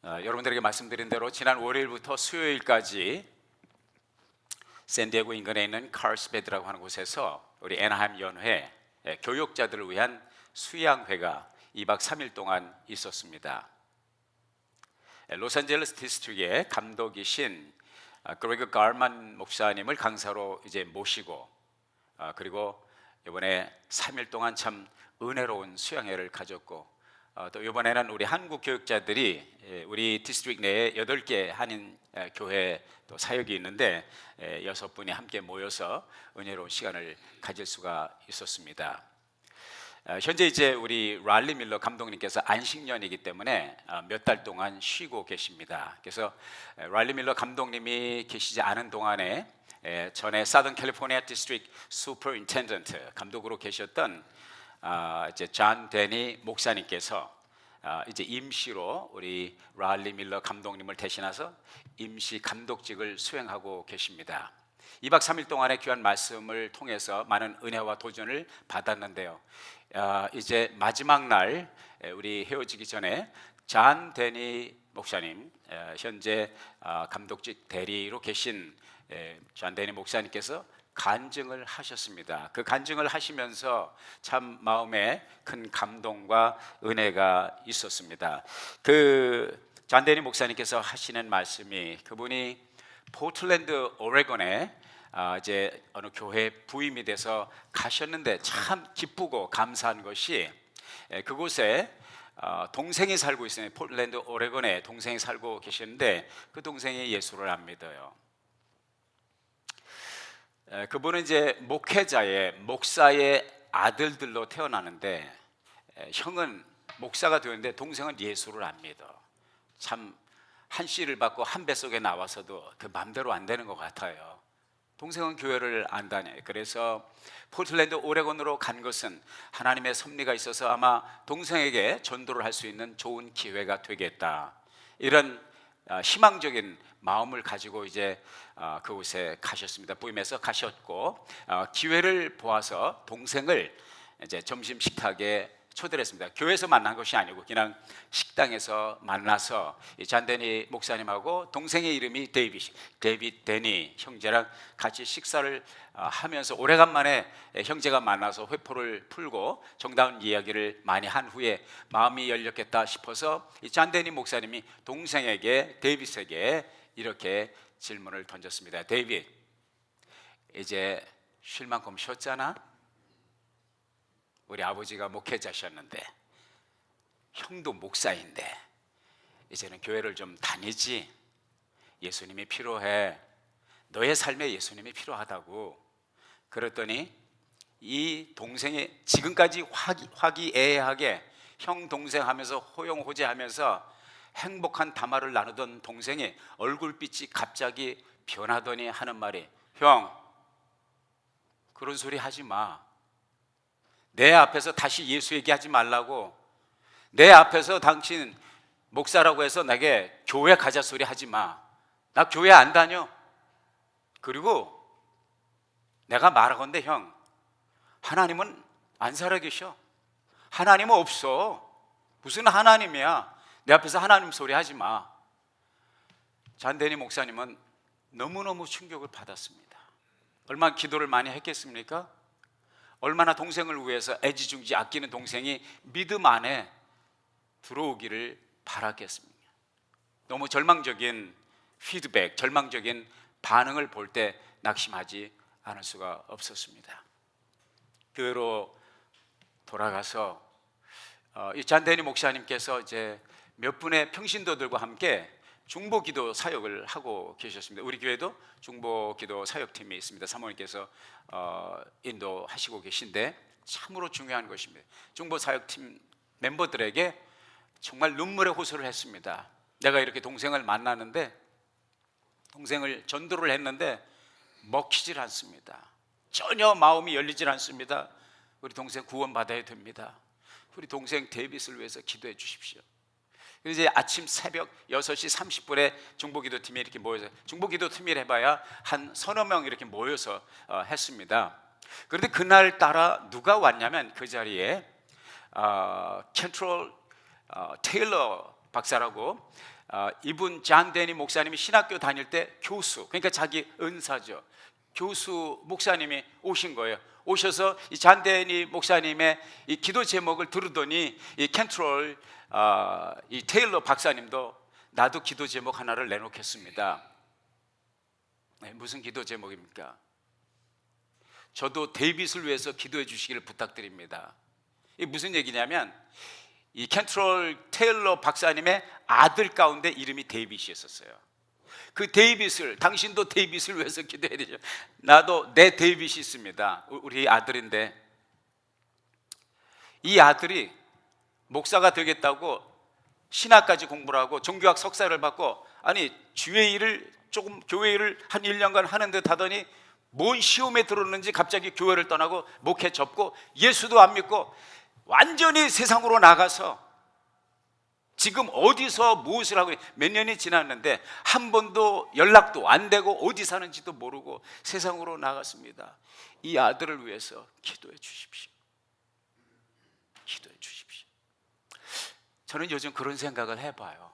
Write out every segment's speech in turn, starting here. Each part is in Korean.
여러분들에게 말씀드린 대로 지난 월요일부터 수요일까지 샌디에고 인근에 있는 칼스베드라고 하는 곳에서 우리 애나하임 연회 교육자들을 위한 수양회가 2박 3일 동안 있었습니다. 로스앤젤레스 디스트릭의 감독이신 그레그 가르만 목사님을 강사로 이제 모시고 그리고 이번에 3일 동안 참 은혜로운 수양회를 가졌고 또 이번에는 우리 한국 교육자들이 우리 디스트릭 내에 8개 한인 교회 또 사역이 있는데 6분이 함께 모여서 은혜로운 시간을 가질 수가 있었습니다. 현재 이제 우리 랄리 밀러 감독님께서 안식년이기 때문에 몇 달 동안 쉬고 계십니다. 그래서 랄리 밀러 감독님이 계시지 않은 동안에 전에 사던 캘리포니아 디스트릭 슈퍼인텐던트 감독으로 계셨던 이제 존 데니 목사님께서 이제 임시로 우리 랄리 밀러 감독님을 대신해서 임시 감독직을 수행하고 계십니다. 2박 3일 동안의 귀한 말씀을 통해서 많은 은혜와 도전을 받았는데요. 이제 마지막 날 우리 헤어지기 전에 존 데니 목사님, 현재 감독직 대리로 계신 존 데니 목사님께서 간증을 하셨습니다. 그 간증을 하시면서 참 마음에 큰 감동과 은혜가 있었습니다. 존 데니 목사님께서 하시는 말씀이 그분이 포틀랜드 오레곤에 이제 어느 교회 부임이 돼서 가셨는데 참 기쁘고 감사한 것이 그곳에 동생이 살고 있어요. 포틀랜드 오레곤에 동생이 살고 계시는데 그 동생이 예수를 안 믿어요. 그분은 이제 목사의 아들들로 태어나는데 형은 목사가 되었는데 동생은 예수를 안 믿어. 참 한 씨를 받고 한 뱃속에 나와서도 그 맘대로 안 되는 것 같아요. 동생은 교회를 안 다녀요. 그래서 포틀랜드 오레곤으로 간 것은 하나님의 섭리가 있어서 아마 동생에게 전도를 할 수 있는 좋은 기회가 되겠다, 이런 희망적인 마음을 가지고 이제 그곳에 가셨습니다. 부임해서 가셨고 기회를 보아서 동생을 이제 점심 식탁에 초대를 했습니다. 교회에서 만난 것이 아니고 그냥 식당에서 만나서 존 데니 목사님하고 동생의 이름이 데이빗 데니 형제랑 같이 식사를 하면서 오래간만에 형제가 만나서 회포를 풀고 정다운 이야기를 많이 한 후에 마음이 열렸겠다 싶어서 존 데니 목사님이 동생에게 데이빗에게 이렇게 질문을 던졌습니다. 데이빗, 이제 쉴 만큼 쉬었잖아? 우리 아버지가 목회자셨는데 형도 목사인데 이제는 교회를 좀 다니지? 예수님이 필요해. 너의 삶에 예수님이 필요하다고. 그랬더니 이 동생이 지금까지 화기애애하게 형 동생 하면서 호용호재하면서 행복한 담화를 나누던 동생이 얼굴빛이 갑자기 변하더니 하는 말이, 형, 그런 소리 하지 마. 내 앞에서 다시 예수 얘기하지 말라고. 내 앞에서 당신 목사라고 해서 내게 교회 가자 소리 하지 마. 나 교회 안 다녀. 그리고 내가 말하건대 형, 하나님은 안 살아계셔. 하나님은 없어. 무슨 하나님이야. 내 앞에서 하나님 소리 하지 마. 존 데니 목사님은 너무너무 충격을 받았습니다. 얼마나 기도를 많이 했겠습니까? 얼마나 동생을 위해서 애지중지 아끼는 동생이 믿음 안에 들어오기를 바랐겠습니까? 너무 절망적인 피드백, 절망적인 반응을 볼 때 낙심하지 않을 수가 없었습니다. 교회로 돌아가서 이 존 데니 목사님께서 이제 몇 분의 평신도들과 함께 중보기도 사역을 하고 계셨습니다. 우리 교회도 중보기도 사역팀이 있습니다. 사모님께서 인도하시고 계신데 참으로 중요한 것입니다. 중보사역팀 멤버들에게 정말 눈물의 호소를 했습니다. 내가 이렇게 동생을 만나는데, 동생을 전도를 했는데 먹히질 않습니다. 전혀 마음이 열리질 않습니다. 우리 동생 구원받아야 됩니다. 우리 동생 데이빗을 위해서 기도해 주십시오. 그래서 이제 아침 새벽 6시 30분에 중보기도팀이 이렇게 모여서, 중보기도팀이 해봐야 한 서너 명 이렇게 모여서 했습니다. 그런데 그날 따라 누가 왔냐면 그 자리에 켄트롤 테일러 박사라고 이분 잔 데니 목사님이 신학교 다닐 때 교수, 그러니까 자기 은사죠, 교수 목사님이 오신 거예요. 오셔서 이 잔 데니 목사님의 이 기도 제목을 들으더니 이 캔트롤 이 테일러 박사님도 나도 기도 제목 하나를 내놓겠습니다. 네, 무슨 기도 제목입니까? 저도 데이빗을 위해서 기도해 주시기를 부탁드립니다. 이게 무슨 얘기냐면 이 캔트롤 테일러 박사님의 아들 가운데 이름이 데이빗이었어요. 그 데이빗을, 당신도 데이빗을 위해서 기도해야 되죠. 나도 내 데이빗이 있습니다. 우리 아들인데 이 아들이 목사가 되겠다고 신학까지 공부를 하고 종교학 석사를 받고, 아니 주의 일을 조금, 교회 일을 한 1년간 하는 듯 하더니 뭔 시험에 들었는지 갑자기 교회를 떠나고 목회 접고 예수도 안 믿고 완전히 세상으로 나가서 지금 어디서 무엇을 하고, 몇 년이 지났는데 한 번도 연락도 안 되고 어디 사는지도 모르고 세상으로 나갔습니다. 이 아들을 위해서 기도해 주십시오. 기도해 주십시오. 저는 요즘 그런 생각을 해봐요.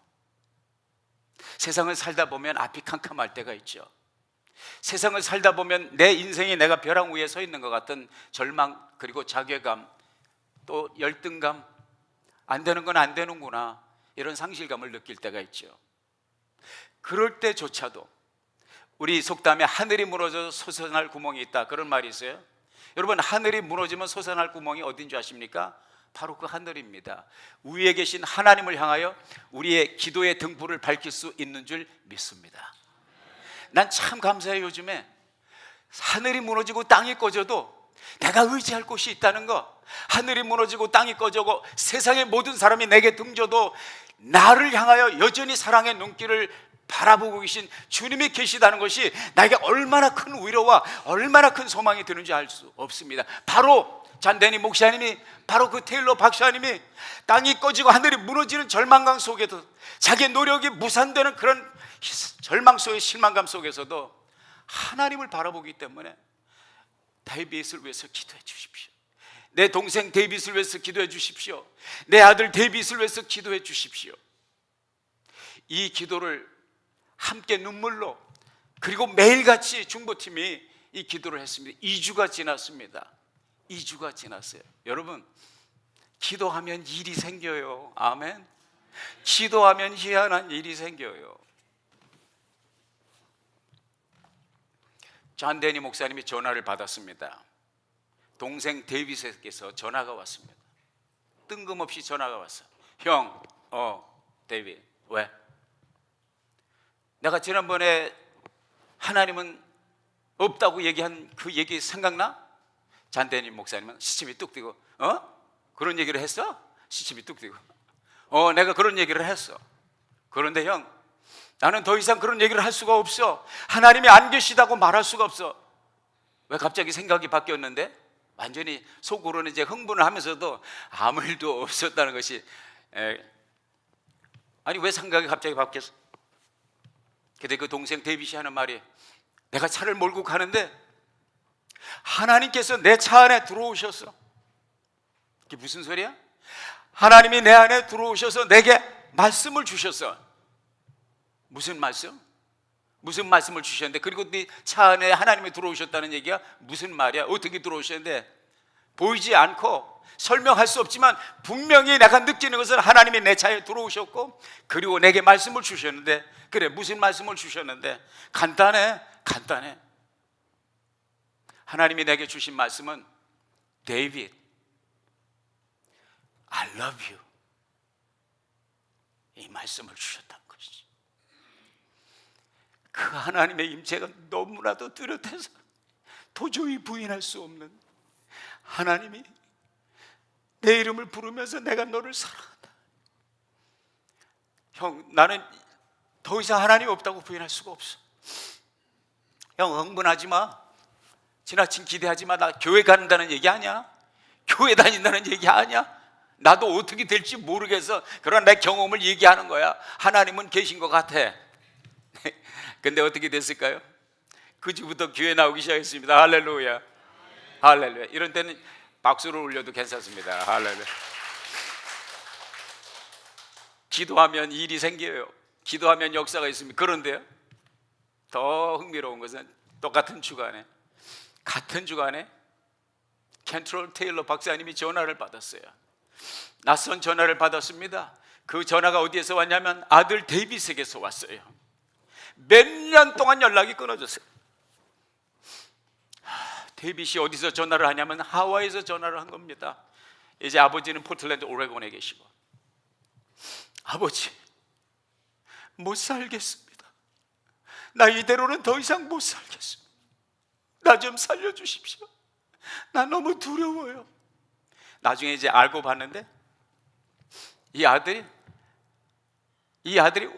세상을 살다 보면 앞이 캄캄할 때가 있죠. 세상을 살다 보면 내 인생이 내가 벼랑 위에 서 있는 것 같은 절망, 그리고 자괴감, 또 열등감, 안 되는 건 안 되는구나, 이런 상실감을 느낄 때가 있죠. 그럴 때조차도 우리 속담에 하늘이 무너져서 솟아날 구멍이 있다, 그런 말이 있어요. 여러분, 하늘이 무너지면 솟아날 구멍이 어딘 줄 아십니까? 바로 그 하늘입니다. 위에 계신 하나님을 향하여 우리의 기도의 등불을 밝힐 수 있는 줄 믿습니다. 난 참 감사해요. 요즘에 하늘이 무너지고 땅이 꺼져도 내가 의지할 곳이 있다는 거, 하늘이 무너지고 땅이 꺼져고 세상의 모든 사람이 내게 등져도 나를 향하여 여전히 사랑의 눈길을 바라보고 계신 주님이 계시다는 것이 나에게 얼마나 큰 위로와 얼마나 큰 소망이 되는지 알 수 없습니다. 바로 잔데니 목사님이, 바로 그 테일러 박사님이 땅이 꺼지고 하늘이 무너지는 절망감 속에도, 자기의 노력이 무산되는 그런 절망 속의 실망감 속에서도 하나님을 바라보기 때문에 데이빗을 위해서 기도해 주십시오. 내 동생 데이빗을 위해서 기도해 주십시오. 내 아들 데이빗을 위해서 기도해 주십시오. 이 기도를 함께 눈물로, 그리고 매일같이 중보팀이 이 기도를 했습니다. 2주가 지났습니다. 2주가 지났어요. 여러분, 기도하면 일이 생겨요. 아멘. 기도하면 희한한 일이 생겨요. 잔 데니 목사님이 전화를 받았습니다. 동생 데이빗에게서 전화가 왔습니다. 뜬금없이 전화가 왔어. 형, 데이빗, 왜? 내가 지난번에 하나님은 없다고 얘기한 그 얘기 생각나? 잔 데니 목사님은 시침이 뚝 뛰고, 그런 얘기를 했어? 시침이 뚝 뛰고, 내가 그런 얘기를 했어. 그런데 형, 나는 더 이상 그런 얘기를 할 수가 없어. 하나님이 안 계시다고 말할 수가 없어. 왜 갑자기 생각이 바뀌었는데? 완전히 속으로는 이제 흥분을 하면서도 아무 일도 없었다는 것이, 아니 왜 생각이 갑자기 바뀌었어? 근데 그 동생 데이빗이 하는 말이, 내가 차를 몰고 가는데 하나님께서 내 차 안에 들어오셨어. 이게 무슨 소리야? 하나님이 내 안에 들어오셔서 내게 말씀을 주셨어. 무슨 말씀? 무슨 말씀을 주셨는데? 그리고 네 차 안에 하나님이 들어오셨다는 얘기가 무슨 말이야? 어떻게 들어오셨는데? 보이지 않고 설명할 수 없지만 분명히 내가 느끼는 것은 하나님이 내 차에 들어오셨고, 그리고 내게 말씀을 주셨는데, 그래, 무슨 말씀을 주셨는데? 간단해. 하나님이 내게 주신 말씀은, 데이빗, I love you, 이 말씀을 주셨다는 것이지. 그 하나님의 임재가 너무나도 뚜렷해서 도저히 부인할 수 없는, 하나님이 내 이름을 부르면서 내가 너를 사랑한다. 형, 나는 더 이상 하나님 없다고 부인할 수가 없어. 형, 흥분하지 마. 지나친 기대하지 마. 나 교회 간다는 얘기 아니야. 교회 다닌다는 얘기 아니야. 나도 어떻게 될지 모르겠어. 그러나 내 경험을 얘기하는 거야. 하나님은 계신 것 같아. 근데 어떻게 됐을까요? 그 주부터 교회 나오기 시작했습니다. 할렐루야. 할렐루야. 이런 때는 박수를 올려도 괜찮습니다. 할렐루야. 기도하면 일이 생겨요. 기도하면 역사가 있습니다. 그런데요, 더 흥미로운 것은 똑같은 주간에, 같은 주간에 켄트롤 테일러 박사님이 전화를 받았어요. 낯선 전화를 받았습니다. 그 전화가 어디에서 왔냐면 아들 데이빗에게서 왔어요. 몇 년 동안 연락이 끊어졌어요. 데이빗이 어디서 전화를 하냐면 하와이에서 전화를 한 겁니다. 이제 아버지는 포틀랜드 오레곤에 계시고, 아버지, 못 살겠습니다. 나 이대로는 더 이상 못 살겠습니다. 나 좀 살려주십시오. 나 너무 두려워요. 나중에 이제 알고 봤는데 이 아들이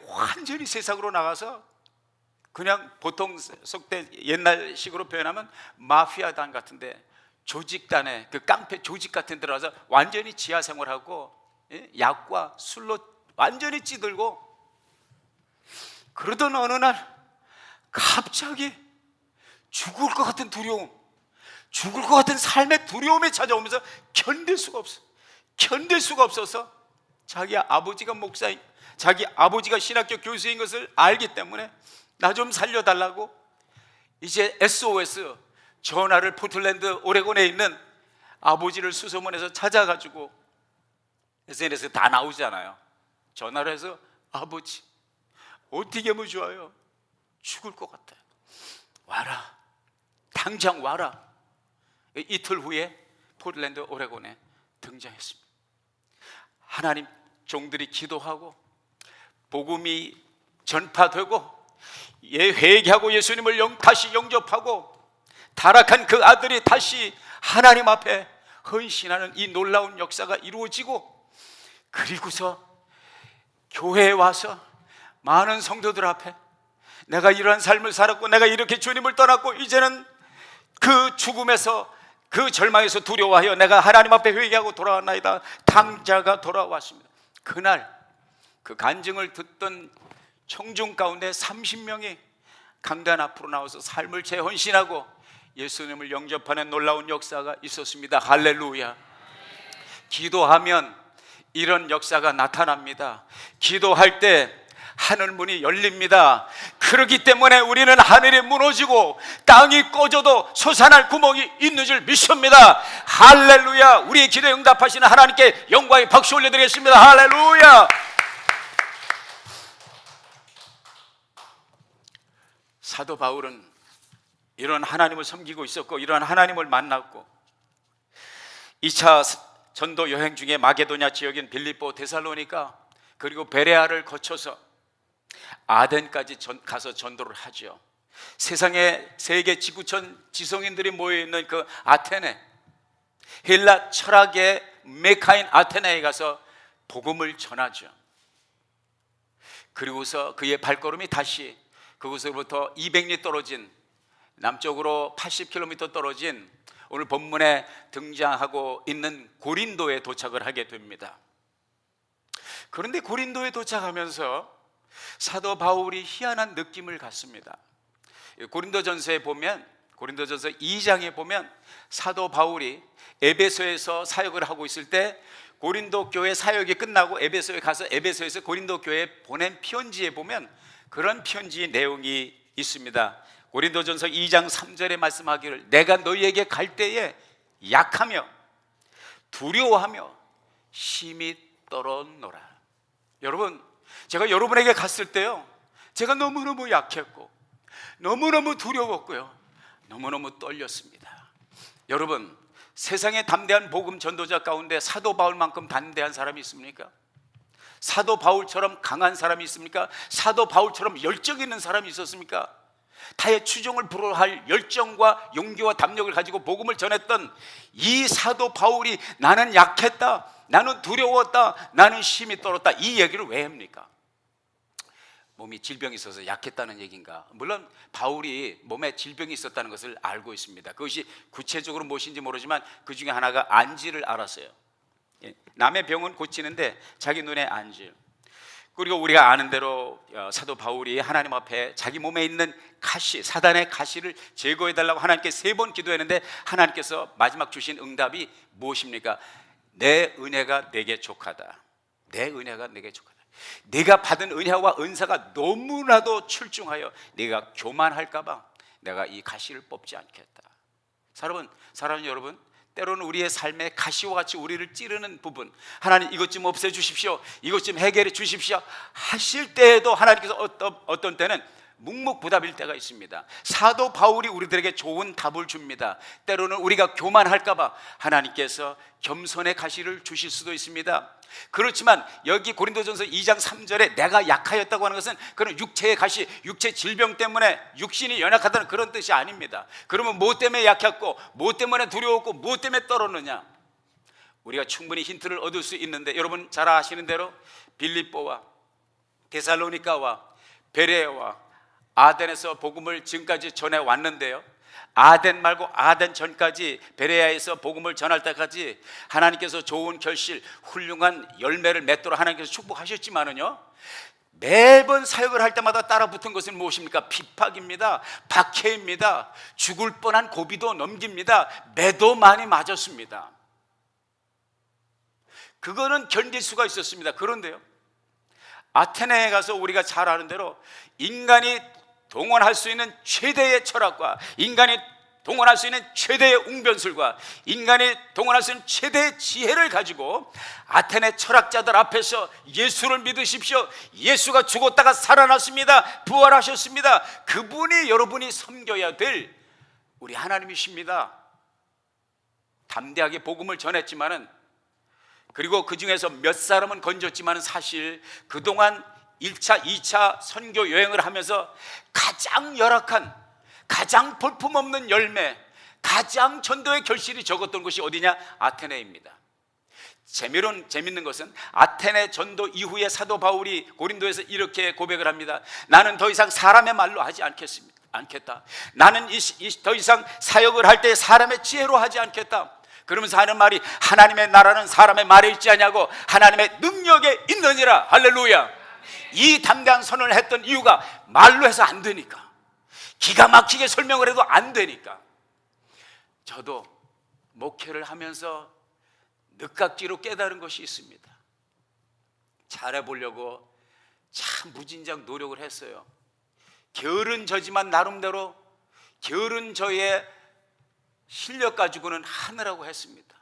완전히 세상으로 나가서 그냥 보통 속대 옛날식으로 표현하면 마피아단 같은데, 조직단에, 그 깡패 조직 같은 데 들어가서 완전히 지하 생활하고, 약과 술로 완전히 찌들고, 그러던 어느 날 갑자기 죽을 것 같은 두려움, 죽을 것 같은 삶의 두려움이 찾아오면서 견딜 수가 없어서 자기 아버지가 목사인, 자기 아버지가 신학교 교수인 것을 알기 때문에 나 좀 살려달라고 이제 SOS 전화를 포틀랜드 오레곤에 있는 아버지를 수소문해서 찾아가지고, SNS에 다 나오잖아요. 전화를 해서 아버지 어떻게 하면 좋아요? 죽을 것 같아요. 와라, 당장 와라. 이틀 후에 포틀랜드 오레곤에 등장했습니다. 하나님 종들이 기도하고 복음이 전파되고 회개하고 예수님을 다시 영접하고 타락한 그 아들이 다시 하나님 앞에 헌신하는 이 놀라운 역사가 이루어지고, 그리고서 교회에 와서 많은 성도들 앞에 내가 이러한 삶을 살았고 내가 이렇게 주님을 떠났고 이제는 그 죽음에서, 그 절망에서 두려워하여 내가 하나님 앞에 회개하고 돌아왔나이다. 당자가 돌아왔습니다. 그날 그 간증을 듣던 청중 가운데 30명이 강단 앞으로 나와서 삶을 재헌신하고 예수님을 영접하는 놀라운 역사가 있었습니다. 할렐루야. 기도하면 이런 역사가 나타납니다. 기도할 때 하늘 문이 열립니다. 그렇기 때문에 우리는 하늘이 무너지고 땅이 꺼져도 솟아날 구멍이 있는 줄 믿습니다. 할렐루야. 우리의 기도에 응답하시는 하나님께 영광의 박수 올려드리겠습니다. 할렐루야. 사도 바울은 이런 하나님을 섬기고 있었고 이런 하나님을 만났고, 2차 전도 여행 중에 마게도냐 지역인 빌립보, 데살로니가, 그리고 베레아를 거쳐서 아덴까지 가서 전도를 하죠. 세상에 세계 지구촌 지성인들이 모여있는 그 아테네, 헬라 철학의 메카인 아테네에 가서 복음을 전하죠. 그리고서 그의 발걸음이 다시 그곳으로부터 200리 떨어진, 남쪽으로 80km 떨어진 오늘 본문에 등장하고 있는 고린도에 도착을 하게 됩니다. 그런데 고린도에 도착하면서 사도 바울이 희한한 느낌을 갖습니다. 고린도전서에 보면, 고린도전서 2장에 보면 사도 바울이 에베소에서 사역을 하고 있을 때 고린도 교회 사역이 끝나고 에베소에 가서 에베소에서 고린도 교회에 보낸 편지에 보면 그런 편지 내용이 있습니다. 고린도전서 2장 3절에 말씀하기를 내가 너희에게 갈 때에 약하며 두려워하며 심히 떨었노라. 여러분, 제가 여러분에게 갔을 때요, 제가 너무너무 약했고 너무너무 두려웠고요, 너무너무 떨렸습니다. 여러분, 세상에 담대한 복음 전도자 가운데 사도 바울만큼 담대한 사람이 있습니까? 사도 바울처럼 강한 사람이 있습니까? 사도 바울처럼 열정 있는 사람이 있었습니까? 타의 추종을 불허할 열정과 용기와 담력을 가지고 복음을 전했던 이 사도 바울이 나는 약했다, 나는 두려웠다, 나는 심히 떨었다, 이 얘기를 왜 합니까? 몸이 질병이 있어서 약했다는 얘기인가? 물론 바울이 몸에 질병이 있었다는 것을 알고 있습니다. 그것이 구체적으로 무엇인지 모르지만 그 중에 하나가 안지를 알았어요. 남의 병은 고치는데 자기 눈에 안지. 그리고 우리가 아는 대로 사도 바울이 하나님 앞에 자기 몸에 있는 가시, 사단의 가시를 제거해달라고 하나님께 3번 기도했는데 하나님께서 마지막 주신 응답이 무엇입니까? 내 은혜가 내게 족하다. 내 은혜가 내게 족하다. 내가 받은 은혜와 은사가 너무나도 출중하여 내가 교만할까 봐 내가 이 가시를 뽑지 않겠다. 사랑하는 여러분, 때로는 우리의 삶에 가시와 같이 우리를 찌르는 부분, 하나님 이것 좀 없애주십시오, 이것 좀 해결해 주십시오 하실 때에도 하나님께서 어떤 때는 묵묵부답일 때가 있습니다. 사도 바울이 우리들에게 좋은 답을 줍니다. 때로는 우리가 교만할까 봐 하나님께서 겸손의 가시를 주실 수도 있습니다. 그렇지만 여기 고린도전서 2장 3절에 내가 약하였다고 하는 것은 그런 육체의 가시, 육체 질병 때문에 육신이 연약하다는 그런 뜻이 아닙니다. 그러면 뭐 때문에 약했고, 뭐 때문에 두려웠고, 뭐 때문에 떨었느냐, 우리가 충분히 힌트를 얻을 수 있는데, 여러분 잘 아시는 대로 빌립보와 데살로니가와 베레아와 아덴에서 복음을 지금까지 전해 왔는데요, 아덴 말고 아덴 전까지 베레아에서 복음을 전할 때까지 하나님께서 좋은 결실, 훌륭한 열매를 맺도록 하나님께서 축복하셨지만은요, 매번 사역을 할 때마다 따라붙은 것은 무엇입니까? 핍박입니다. 박해입니다. 죽을 뻔한 고비도 넘깁니다. 매도 많이 맞았습니다. 그거는 견딜 수가 있었습니다. 그런데요, 아테네에 가서 우리가 잘 아는 대로 인간이 동원할 수 있는 최대의 철학과, 인간이 동원할 수 있는 최대의 웅변술과, 인간이 동원할 수 있는 최대의 지혜를 가지고 아테네 철학자들 앞에서 예수를 믿으십시오, 예수가 죽었다가 살아났습니다, 부활하셨습니다, 그분이 여러분이 섬겨야 될 우리 하나님이십니다. 담대하게 복음을 전했지만은, 그리고 그 중에서 몇 사람은 건졌지만 사실 그동안 1차, 2차 선교 여행을 하면서 가장 열악한, 가장 볼품없는 열매, 가장 전도의 결실이 적었던 곳이 어디냐? 아테네입니다. 재밌는 것은 아테네 전도 이후에 사도 바울이 고린도에서 이렇게 고백을 합니다. 나는 더 이상 사람의 말로 하지 않겠다. 나는 더 이상 사역을 할 때 사람의 지혜로 하지 않겠다. 그러면서 하는 말이, 하나님의 나라는 사람의 말에 있지 않냐고, 하나님의 능력에 있느니라. 할렐루야. 이 담대한 선언을 했던 이유가 말로 해서 안 되니까, 기가 막히게 설명을 해도 안 되니까. 저도 목회를 하면서 늦깎이로 깨달은 것이 있습니다. 잘해보려고 참 무진장 노력을 했어요. 게으른 저지만 나름대로 게으른 저의 실력 가지고는 하느라고 했습니다.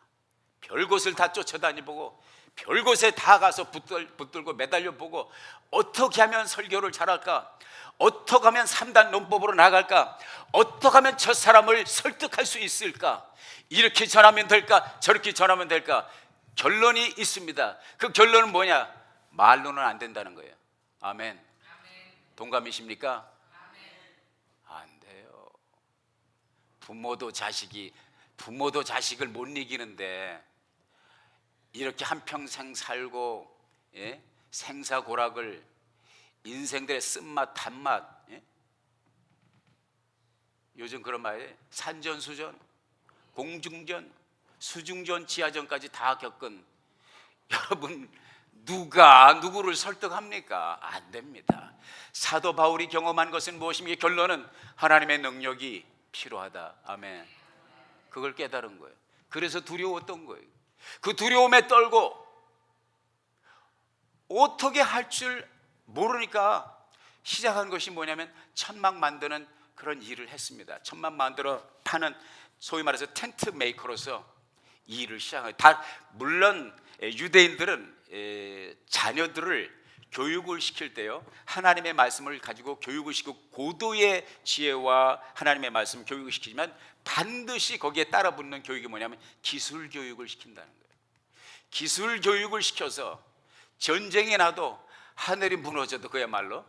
별곳을 다 쫓아다니보고, 별곳에 다 가서 붙들고 매달려 보고, 어떻게 하면 설교를 잘할까, 어떻게 하면 3단 논법으로 나갈까, 어떻게 하면 저 사람을 설득할 수 있을까, 이렇게 전하면 될까, 저렇게 전하면 될까. 결론이 있습니다. 그 결론은 뭐냐? 말로는 안 된다는 거예요. 아멘. 동감이십니까? 안 돼요. 부모도 자식을 못 이기는데 이렇게 한평생 살고, 예? 생사고락을, 인생들의 쓴맛 단맛, 예? 요즘 그런 말이에요. 산전수전, 공중전, 수중전, 지하전까지 다 겪은 여러분, 누가 누구를 설득합니까? 안 됩니다. 사도 바울이 경험한 것은 무엇입니까? 결론은 하나님의 능력이 필요하다. 아멘. 그걸 깨달은 거예요. 그래서 두려웠던 거예요. 그 두려움에 떨고 어떻게 할 줄 모르니까 시작한 것이 뭐냐면 천막 만드는 그런 일을 했습니다. 천막 만들어 파는, 소위 말해서 텐트 메이커로서 이 일을 시작해요. 물론 유대인들은 자녀들을 교육을 시킬 때요, 하나님의 말씀을 가지고 교육을 시키고 고도의 지혜와 하나님의 말씀 교육을 시키지만 반드시 거기에 따라 붙는 교육이 뭐냐면 기술 교육을 시킨다는 거예요. 기술 교육을 시켜서 전쟁이 나도 하늘이 무너져도 그야말로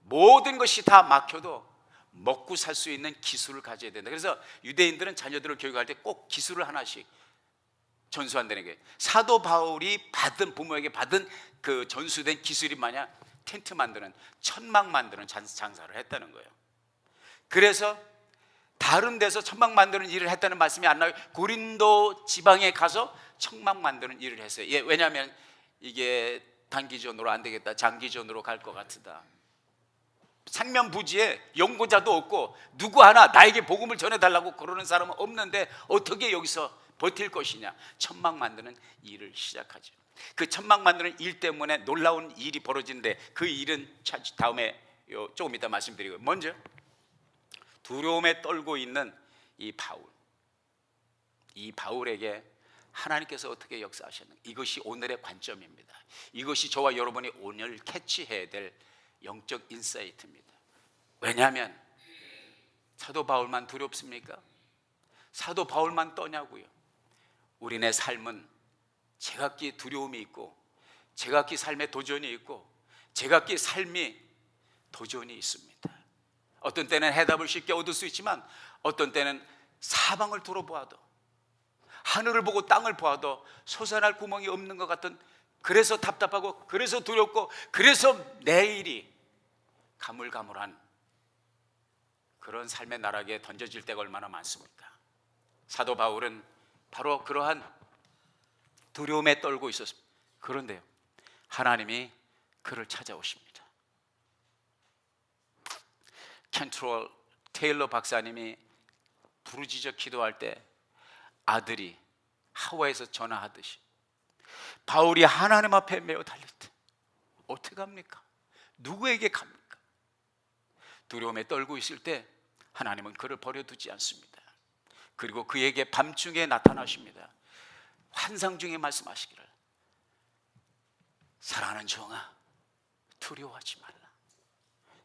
모든 것이 다 막혀도 먹고 살 수 있는 기술을 가져야 된다. 그래서 유대인들은 자녀들을 교육할 때 꼭 기술을 하나씩 전수한다는 게, 사도 바울이 부모에게 받은 그 전수된 기술이 뭐냐? 텐트 만드는, 천막 만드는 장사를 했다는 거예요. 그래서 다른 데서 천막 만드는 일을 했다는 말씀이 안 나와요. 고린도 지방에 가서 천막 만드는 일을 했어요. 예, 왜냐하면 이게 단기전으로 안 되겠다, 장기전으로 갈 것 같다. 상면부지에 연고자도 없고 누구 하나 나에게 복음을 전해달라고 그러는 사람은 없는데 어떻게 여기서 버틸 것이냐? 천막 만드는 일을 시작하죠. 그 천막 만드는 일 때문에 놀라운 일이 벌어지는데 그 일은 다음에 조금 이따 말씀드리고, 먼저 두려움에 떨고 있는 이 바울에게 하나님께서 어떻게 역사하셨는가, 이것이 오늘의 관점입니다. 이것이 저와 여러분이 오늘 캐치해야 될 영적 인사이트입니다. 왜냐하면 사도 바울만 두렵습니까? 사도 바울만 떠냐고요? 우리네 삶은 제각기 두려움이 있고, 제각기 삶에 도전이 있고, 제각기 삶이 도전이 있습니다. 어떤 때는 해답을 쉽게 얻을 수 있지만, 어떤 때는 사방을 둘러보아도, 하늘을 보고 땅을 보아도 솟아날 구멍이 없는 것 같은, 그래서 답답하고, 그래서 두렵고, 그래서 내일이 가물가물한 그런 삶의 나락에 던져질 때가 얼마나 많습니까? 사도 바울은 바로 그러한 두려움에 떨고 있었습니다. 그런데요, 하나님이 그를 찾아오십니다. 켄트롤 테일러 박사님이 부르짖어 기도할 때 아들이 하와이에서 전화하듯이 바울이 하나님 앞에 매어 달릴 때 어떻게 합니까? 누구에게 갑니까? 두려움에 떨고 있을 때 하나님은 그를 버려두지 않습니다. 그리고 그에게 밤중에 나타나십니다. 환상 중에 말씀하시기를, 사랑하는 종아, 두려워하지 말라.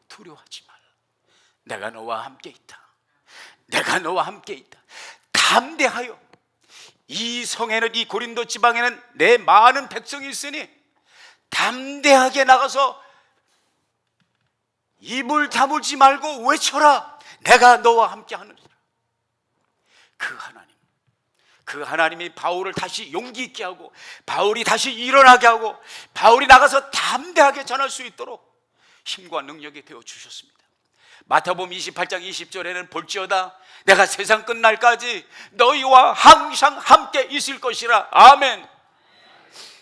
두려워하지 말라. 내가 너와 함께 있다. 내가 너와 함께 있다. 담대하여, 이 성에는, 이 고린도 지방에는 내 많은 백성이 있으니 담대하게 나가서 입을 다물지 말고 외쳐라. 내가 너와 함께 하느니라. 그 하나님이 바울을 다시 용기 있게 하고, 바울이 다시 일어나게 하고, 바울이 나가서 담대하게 전할 수 있도록 힘과 능력이 되어 주셨습니다. 마태복음 28장 20절에는 볼지어다 내가 세상 끝날까지 너희와 항상 함께 있을 것이라. 아멘.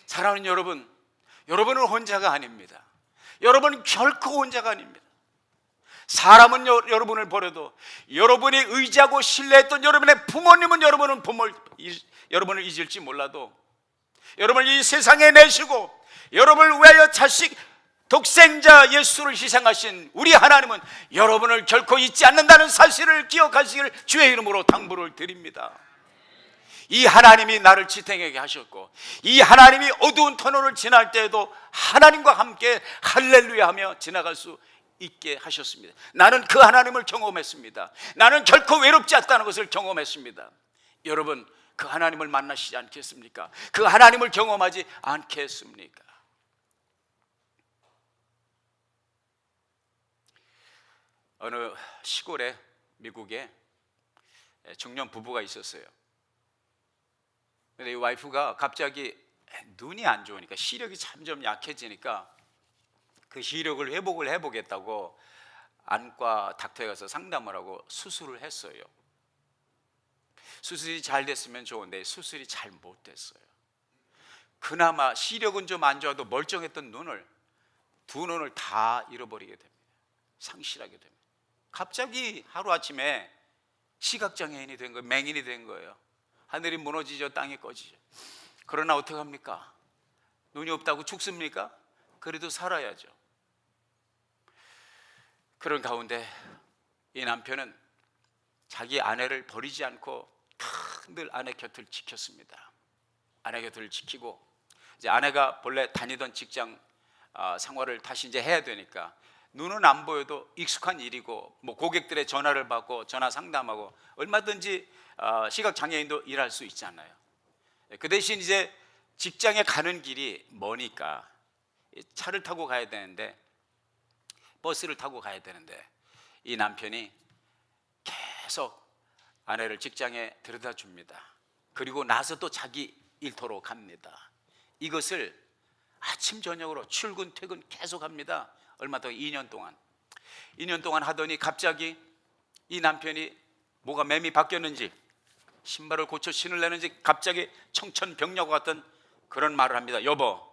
사랑하는 여러분, 여러분은 혼자가 아닙니다. 여러분은 결코 혼자가 아닙니다. 사람은 여러분을 버려도, 여러분이 의지하고 신뢰했던 여러분의 부모님은 여러분을 잊을지 몰라도, 여러분을 이 세상에 내시고 여러분을 위하여 자식 독생자 예수를 희생하신 우리 하나님은 여러분을 결코 잊지 않는다는 사실을 기억하시기를 주의 이름으로 당부를 드립니다. 이 하나님이 나를 지탱하게 하셨고, 이 하나님이 어두운 터널을 지날 때에도 하나님과 함께 할렐루야 하며 지나갈 수 있게 하셨습니다. 나는 그 하나님을 경험했습니다. 나는 결코 외롭지 않다는 것을 경험했습니다. 여러분, 그 하나님을 만나시지 않겠습니까? 그 하나님을 경험하지 않겠습니까? 어느 시골에, 미국에 중년 부부가 있었어요. 근데 이 와이프가 갑자기 눈이 안 좋으니까, 시력이 점점 약해지니까 그 시력을 회복을 해보겠다고 안과 닥터에 가서 상담을 하고 수술을 했어요. 수술이 잘 됐으면 좋은데 수술이 잘 못 됐어요. 그나마 시력은 좀 안 좋아도 멀쩡했던 두 눈을 다 잃어버리게 됩니다. 상실하게 됩니다. 갑자기 하루아침에 시각장애인이 된 거예요. 맹인이 된 거예요. 하늘이 무너지죠, 땅이 꺼지죠. 그러나 어떻게 합니까? 눈이 없다고 죽습니까? 그래도 살아야죠. 그런 가운데 이 남편은 자기 아내를 버리지 않고 늘 아내 곁을 지켰습니다. 아내 곁을 지키고, 이제 아내가 본래 다니던 직장 생활을 다시 이제 해야 되니까 눈은 안 보여도 익숙한 일이고, 뭐 고객들의 전화를 받고 전화 상담하고, 얼마든지 시각 장애인도 일할 수 있잖아요. 그 대신 이제 직장에 가는 길이 머니까 차를 타고 가야 되는데, 버스를 타고 가야 되는데, 이 남편이 계속 아내를 직장에 데려다 줍니다. 그리고 나서 또 자기 일터로 갑니다. 이것을 아침 저녁으로 출근 퇴근 계속 합니다. 얼마 더 2년 동안 하더니 갑자기 이 남편이 뭐가 맴이 바뀌었는지, 신발을 고쳐 신으려는지 갑자기 청천벽력 같은 그런 말을 합니다. 여보,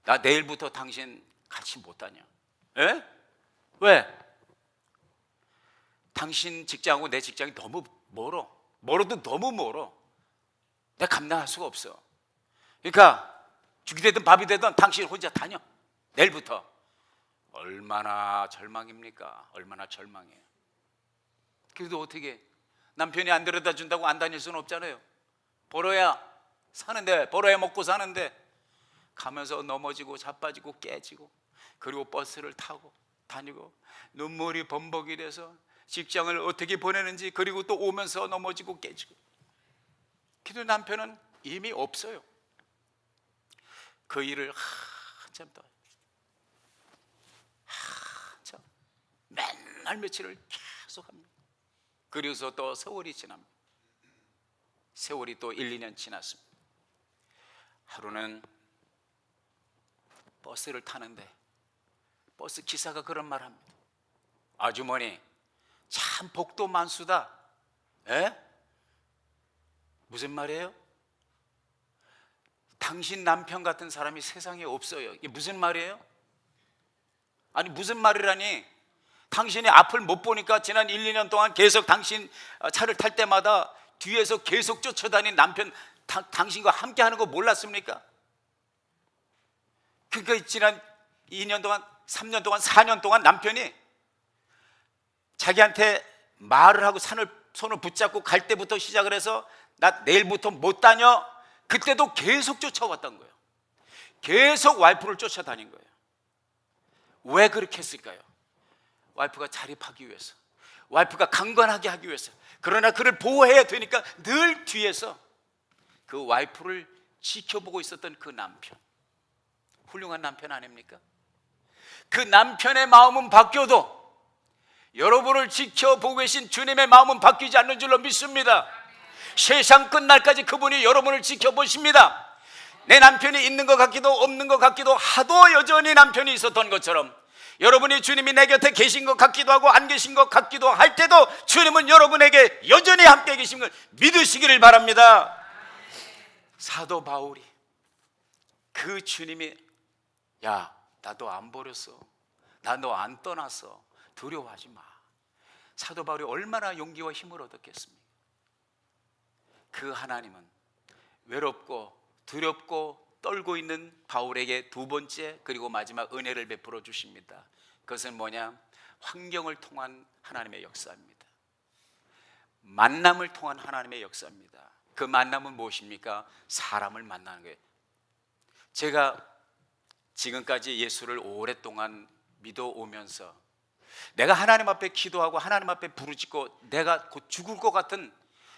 나 내일부터 당신 같이 못 다녀. 에? 왜? 당신 직장하고 내 직장이 너무 멀어도 너무 멀어. 내가 감당할 수가 없어. 그러니까 죽이 되든 밥이 되든 당신 혼자 다녀. 내일부터. 얼마나 절망입니까? 얼마나 절망해요. 그래도 어떻게 남편이 안 데려다 준다고 안 다닐 수는 없잖아요. 벌어야 사는데, 벌어야 먹고 사는데 가면서 넘어지고 자빠지고 깨지고, 그리고 버스를 타고 다니고 눈물이 범벅이 돼서 직장을 어떻게 보내는지, 그리고 또 오면서 넘어지고 깨지고. 그래도 남편은 이미 없어요. 그 일을 한참 더, 한참 맨날 며칠을 계속 합니다. 그래서 또 세월이 지납니다. 세월이 또 1, 2년 지났습니다. 하루는 버스를 타는데 버스 기사가 그런 말 합니다. 아주머니, 참 복도 만수다. 에? 무슨 말이에요? 당신 남편 같은 사람이 세상에 없어요. 이게 무슨 말이에요? 아니, 무슨 말이라니? 당신이 앞을 못 보니까 지난 1, 2년 동안 계속 당신 차를 탈 때마다 뒤에서 계속 쫓아다닌 남편, 당신과 함께 하는 거 몰랐습니까? 그러니까 지난 2년 동안, 3년 동안, 4년 동안 남편이 자기한테 말을 하고 손을 붙잡고 갈 때부터 시작을 해서 나 내일부터 못 다녀. 그때도 계속 쫓아왔던 거예요. 계속 와이프를 쫓아다닌 거예요. 왜 그렇게 했을까요? 와이프가 자립하기 위해서, 와이프가 강건하게 하기 위해서. 그러나 그를 보호해야 되니까 늘 뒤에서 그 와이프를 지켜보고 있었던 그 남편, 훌륭한 남편 아닙니까? 그 남편의 마음은 바뀌어도 여러분을 지켜보고 계신 주님의 마음은 바뀌지 않는 줄로 믿습니다. 세상 끝날까지 그분이 여러분을 지켜보십니다. 내 남편이 있는 것 같기도 없는 것 같기도 하도 여전히 남편이 있었던 것처럼, 여러분이 주님이 내 곁에 계신 것 같기도 하고 안 계신 것 같기도 할 때도 주님은 여러분에게 여전히 함께 계신 걸 믿으시기를 바랍니다. 사도 바울이 그 주님이, 야, 나 너 안 버렸어, 나 너 안 떠났어, 두려워하지 마. 사도 바울이 얼마나 용기와 힘을 얻었겠습니까? 그 하나님은 외롭고 두렵고 떨고 있는 바울에게 두 번째 그리고 마지막 은혜를 베풀어 주십니다. 그것은 뭐냐? 환경을 통한 하나님의 역사입니다. 만남을 통한 하나님의 역사입니다. 그 만남은 무엇입니까? 사람을 만나는 거예요. 제가 지금까지 예수를 오랫동안 믿어오면서 내가 하나님 앞에 기도하고 하나님 앞에 부르짖고 내가 곧 죽을 것 같은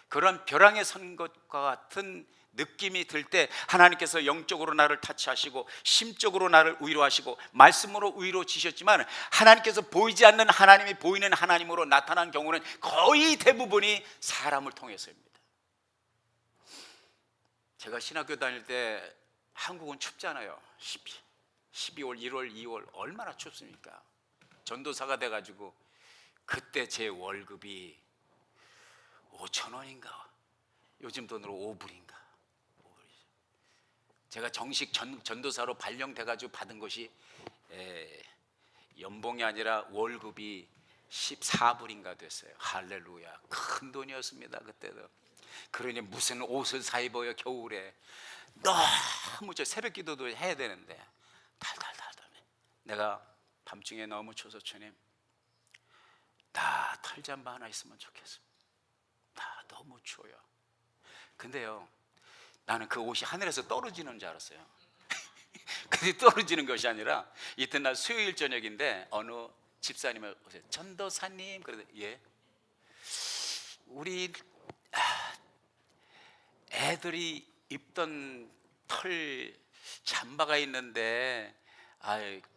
그런 벼랑에 선 것과 같은 느낌이 들 때 하나님께서 영적으로 나를 타치하시고 심적으로 나를 위로하시고 말씀으로 위로지셨지만, 하나님께서 보이지 않는 하나님이 보이는 하나님으로 나타난 경우는 거의 대부분이 사람을 통해서입니다. 제가 신학교 다닐 때 한국은 춥잖아요. 12월, 1월, 2월 얼마나 춥습니까? 전도사가 돼가지고 그때 제 월급이 5,000원인가, 요즘 돈으로 5불인가. 제가 정식 전도사로 발령돼가지고 받은 것이 연봉이 아니라 월급이 14불인가 됐어요. 할렐루야, 큰 돈이었습니다 그때도. 그러니 무슨 옷을 사 입어요 겨울에. 너무 새벽 기도도 해야 되는데 달달달달. 내가 밤중에 너무 추워서 주님, 나 털잠바 하나 있으면 좋겠습니다. 나 너무 추워요. 근데요, 나는 그 옷이 하늘에서 떨어지는 줄 알았어요. 근데 떨어지는 것이 아니라 이튿날 수요일 저녁인데 어느 집사님을 오세요. 전도사님, 그러더니 예, 우리 애들이 입던 털 잠바가 있는데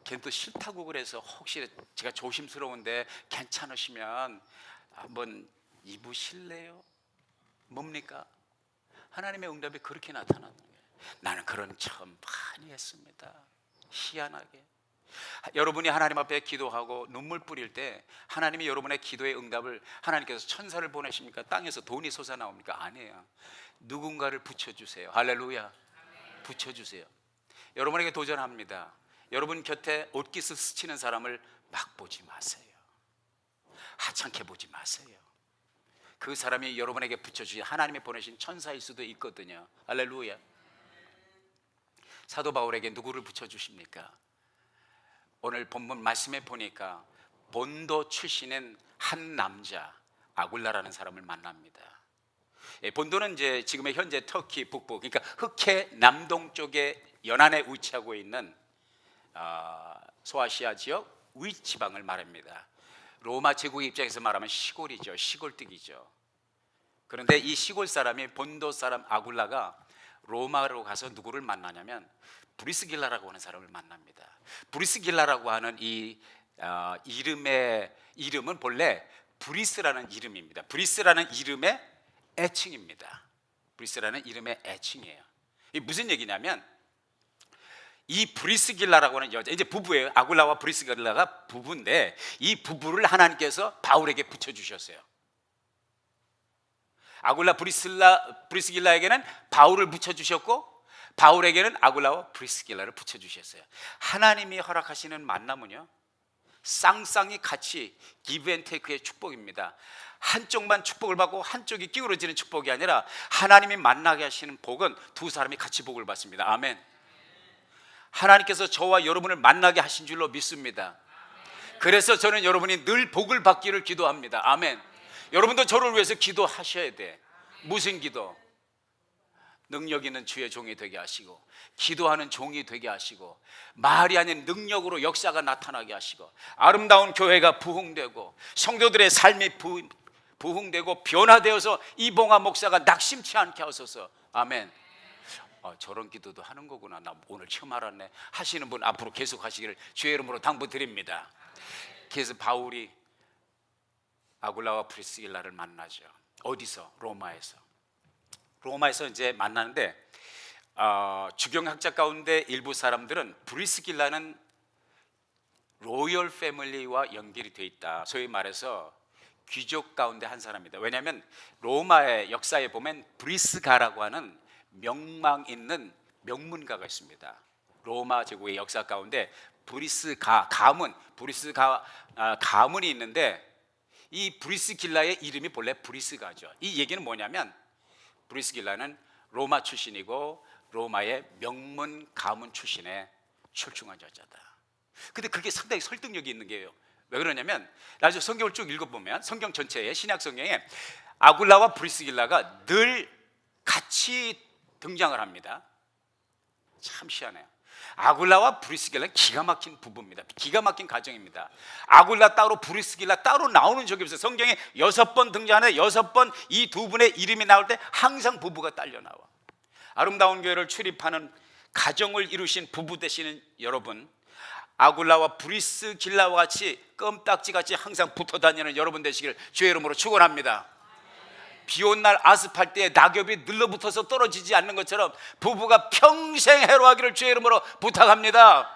걔는 또 싫다고 그래서 혹시 제가 조심스러운데 괜찮으시면 한번 입으실래요? 뭡니까? 하나님의 응답이 그렇게 나타나는 거예요. 나는 그런 처음 많이 했습니다. 희한하게 여러분이 하나님 앞에 기도하고 눈물 뿌릴 때 하나님이 여러분의 기도의 응답을, 하나님께서 천사를 보내십니까? 땅에서 돈이 솟아나옵니까? 아니에요. 누군가를 붙여주세요. 할렐루야. 붙여주세요. 여러분에게 도전합니다. 여러분 곁에 옷깃을 스치는 사람을 막 보지 마세요. 하찮게 보지 마세요. 그 사람이 여러분에게 붙여주신 하나님이 보내신 천사일 수도 있거든요. 할렐루야. 사도 바울에게 누구를 붙여주십니까? 오늘 본문 말씀에 보니까 본도 출신인 한 남자 아굴라라는 사람을 만납니다. 본도는 이제 지금의 현재 터키 북부, 그러니까 흑해 남동쪽에 연안에 위치하고 있는 소아시아 지역 위지방을 말합니다. 로마 제국 입장에서 말하면 시골이죠. 시골뜨기죠. 그런데 이 시골 사람이 본도 사람 아굴라가 로마로 가서 누구를 만나냐면 브리스길라라고 하는 사람을 만납니다. 브리스길라라고 하는 이 이름은 본래 브리스라는 이름입니다. 브리스라는 이름의 애칭입니다. 브리스라는 이름의 애칭이에요. 이게 무슨 얘기냐면 이 브리스길라라고 하는 여자, 이제 부부예요. 아굴라와 브리스길라가 부부인데 이 부부를 하나님께서 바울에게 붙여주셨어요. 아굴라 브리스길라에게는 바울을 붙여주셨고 바울에게는 아굴라와 브리스길라를 붙여주셨어요. 하나님이 허락하시는 만남은요 쌍쌍이 같이 기브 앤 테이크의 축복입니다. 한쪽만 축복을 받고 한쪽이 기울어지는 축복이 아니라 하나님이 만나게 하시는 복은 두 사람이 같이 복을 받습니다. 아멘. 하나님께서 저와 여러분을 만나게 하신 줄로 믿습니다. 그래서 저는 여러분이 늘 복을 받기를 기도합니다. 아멘. 여러분도 저를 위해서 기도하셔야 돼. 무슨 기도? 능력 있는 주의 종이 되게 하시고 기도하는 종이 되게 하시고 말이 아닌 능력으로 역사가 나타나게 하시고 아름다운 교회가 부흥되고 성도들의 삶이 부흥되고 변화되어서 이봉화 목사가 낙심치 않게 하소서. 아멘. 저런 기도도 하는 거구나. 나 오늘 처음 알았네. 하시는 분 앞으로 계속 하시기를 주의 이름으로 당부드립니다. 그래서 바울이 아굴라와 브리스길라를 만나죠. 어디서? 로마에서 이제 만나는데 주경학자 가운데 일부 사람들은 브리스길라는 로열 패밀리와 연결이 돼 있다. 소위 말해서 귀족 가운데 한 사람이다. 왜냐하면 로마의 역사에 보면 브리스가라고 하는 명망 있는 명문가가 있습니다. 로마 제국의 역사 가운데 가문이 있는데 이 브리스길라의 이름이 본래 브리스가죠. 이 얘기는 뭐냐면 브리스길라는 로마 출신이고 로마의 명문 가문 출신에 출중한 여자다. 근데 그게 상당히 설득력이 있는 게요. 왜 그러냐면 나중에 성경을 쭉 읽어보면 성경 전체에 신약 성경에 아굴라와 브리스길라가 늘 같이 등장을 합니다. 참 희한해요. 아굴라와 브리스길라는 기가 막힌 부부입니다. 기가 막힌 가정입니다. 아굴라 따로 브리스길라 따로 나오는 적이 없어요. 성경에 6번 등장하는데 6번 이 두 분의 이름이 나올 때 항상 부부가 딸려 나와. 아름다운 교회를 출입하는 가정을 이루신 부부 되시는 여러분, 아굴라와 브리스길라와 같이 껌딱지같이 항상 붙어 다니는 여러분 되시길 주의 이름으로 축원합니다. 비 온 날 아스팔트에 낙엽이 늘러붙어서 떨어지지 않는 것처럼 부부가 평생 해로하기를 주의 이름으로 부탁합니다.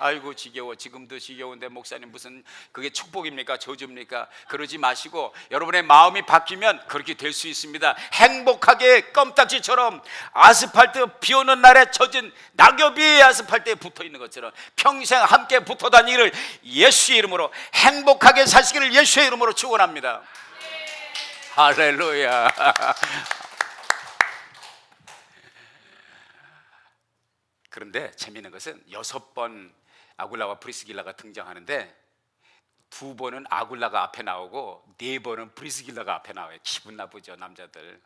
아이고 지겨워. 지금도 지겨운데 목사님 무슨 그게 축복입니까? 저주입니까? 그러지 마시고 여러분의 마음이 바뀌면 그렇게 될 수 있습니다. 행복하게 껌딱지처럼 아스팔트 비 오는 날에 젖은 낙엽이 아스팔트에 붙어 있는 것처럼 평생 함께 붙어 다니기를 예수의 이름으로 행복하게 사시기를 예수의 이름으로 축원합니다. 할렐루야. 그런데 재미있는 것은 6번 아굴라와 브리스길라가 등장하는데 2번은 아굴라가 앞에 나오고 4번은 브리스길라가 앞에 나와요. 기분 나쁘죠 남자들.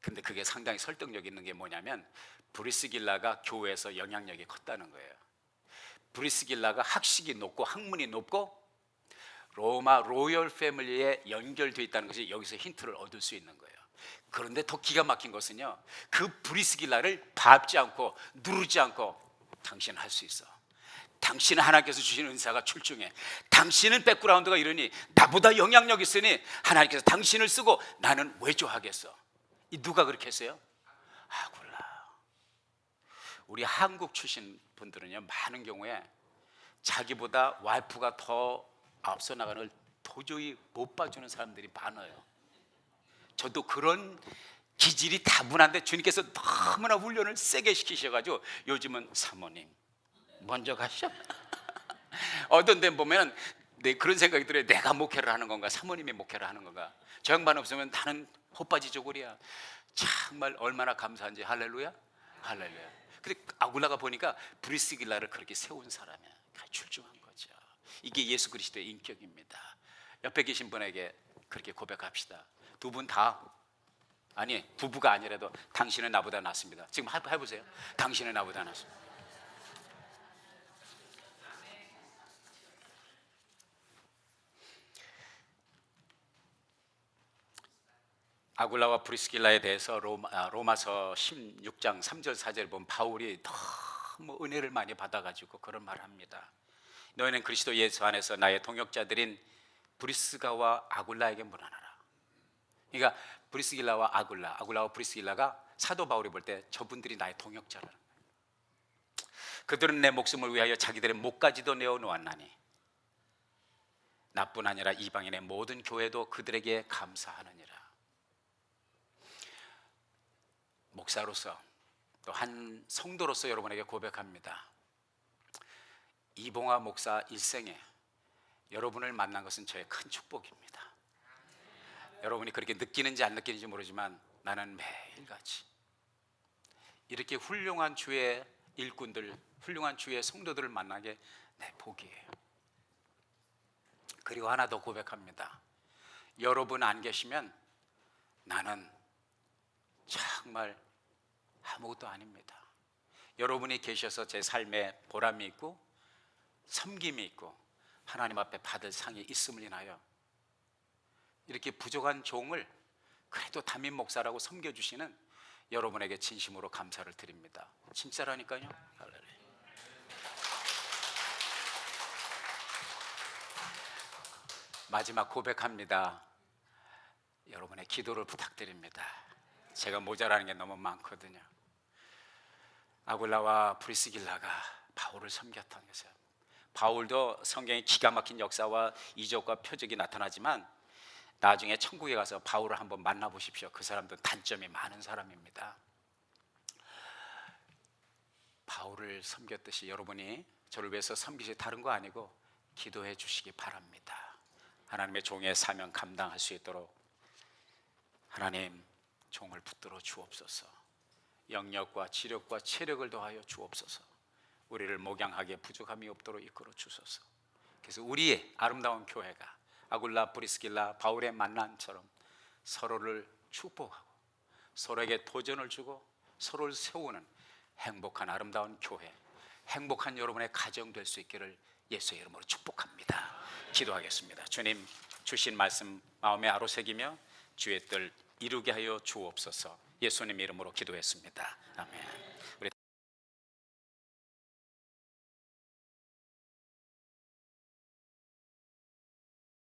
근데 그게 상당히 설득력 있는 게 뭐냐면 브리스길라가 교회에서 영향력이 컸다는 거예요. 브리스길라가 학식이 높고 학문이 높고 로마 로열 패밀리에 연결되어 있다는 것이 여기서 힌트를 얻을 수 있는 거예요. 그런데 더 기가 막힌 것은요, 그 브리스길라를 밟지 않고 누르지 않고 당신은 할 수 있어. 당신은 하나님께서 주신 은사가 출중해. 당신은 백그라운드가 이러니 나보다 영향력 있으니 하나님께서 당신을 쓰고 나는 왜 좋아하겠어. 이 누가 그렇게 했어요? 아굴라. 우리 한국 출신 분들은요 많은 경우에 자기보다 와이프가 더 앞서 나가는 걸 도저히 못 봐주는 사람들이 많아요. 저도 그런 기질이 다분한데 주님께서 너무나 훈련을 세게 시키셔가지고 요즘은 사모님 먼저 가시죠. 어떤 데 보면 그런 생각이 들어요. 내가 목회를 하는 건가 사모님이 목회를 하는 건가. 저 양반 없으면 나는 헛바지 저고리야. 정말 얼마나 감사한지. 할렐루야. 할렐루야. 근데 아굴라가 보니까 브리스길라를 그렇게 세운 사람이야. 출중한 거죠. 이게 예수 그리스도의 인격입니다. 옆에 계신 분에게 그렇게 고백합시다. 두 분 다, 아니 부부가 아니라도 당신은 나보다 낫습니다. 지금 해보세요. 당신은 나보다 낫습니다. 아굴라와 브리스길라에 대해서 로마서 16장 3절 4절 보면 바울이 너무 은혜를 많이 받아가지고 그런 말을 합니다. 너희는 그리스도 예수 안에서 나의 동역자들인 브리스가와 아굴라에게 문안하라. 그러니까 브리스길라와 아굴라와 브리스길라가 사도 바울이 볼 때 저분들이 나의 동역자라는 거예요. 그들은 내 목숨을 위하여 자기들의 목까지도 내어놓았나니 나뿐 아니라 이방인의 모든 교회도 그들에게 감사하느니라. 목사로서 또 한 성도로서 여러분에게 고백합니다. 이봉화 목사 일생에 여러분을 만난 것은 저의 큰 축복입니다. 여러분이 그렇게 느끼는지 안 느끼는지 모르지만 나는 매일같이 이렇게 훌륭한 주의 일꾼들, 훌륭한 주의 성도들을 만나게 내 복이에요. 그리고 하나 더 고백합니다. 여러분 안 계시면 나는 정말 아무것도 아닙니다. 여러분이 계셔서 제 삶에 보람이 있고 섬김이 있고 하나님 앞에 받을 상이 있음을 인하여 이렇게 부족한 종을 그래도 담임 목사라고 섬겨주시는 여러분에게 진심으로 감사를 드립니다. 진짜라니까요. 마지막 고백합니다. 여러분의 기도를 부탁드립니다. 제가 모자라는 게 너무 많거든요. 아굴라와 브리스길라가 바울을 섬겼던 것이에요. 바울도 성경에 기가 막힌 역사와 이적과 표적이 나타나지만 나중에 천국에 가서 바울을 한번 만나보십시오. 그 사람도 단점이 많은 사람입니다. 바울을 섬겼듯이 여러분이 저를 위해서 섬기시 다른 거 아니고 기도해 주시기 바랍니다. 하나님의 종의 사명 감당할 수 있도록 하나님 종을 붙들어 주옵소서. 영력과 지력과 체력을 더하여 주옵소서. 우리를 목양하게 부족함이 없도록 이끌어 주소서. 그래서 우리의 아름다운 교회가 아굴라, 브리스길라, 바울의 만남처럼 서로를 축복하고 서로에게 도전을 주고 서로를 세우는 행복한 아름다운 교회, 행복한 여러분의 가정 될 수 있기를 예수의 이름으로 축복합니다. 기도하겠습니다. 주님 주신 말씀 마음에 아로새기며 주의 뜻 이루게 하여 주옵소서. 예수님 이름으로 기도했습니다. 아멘. 우리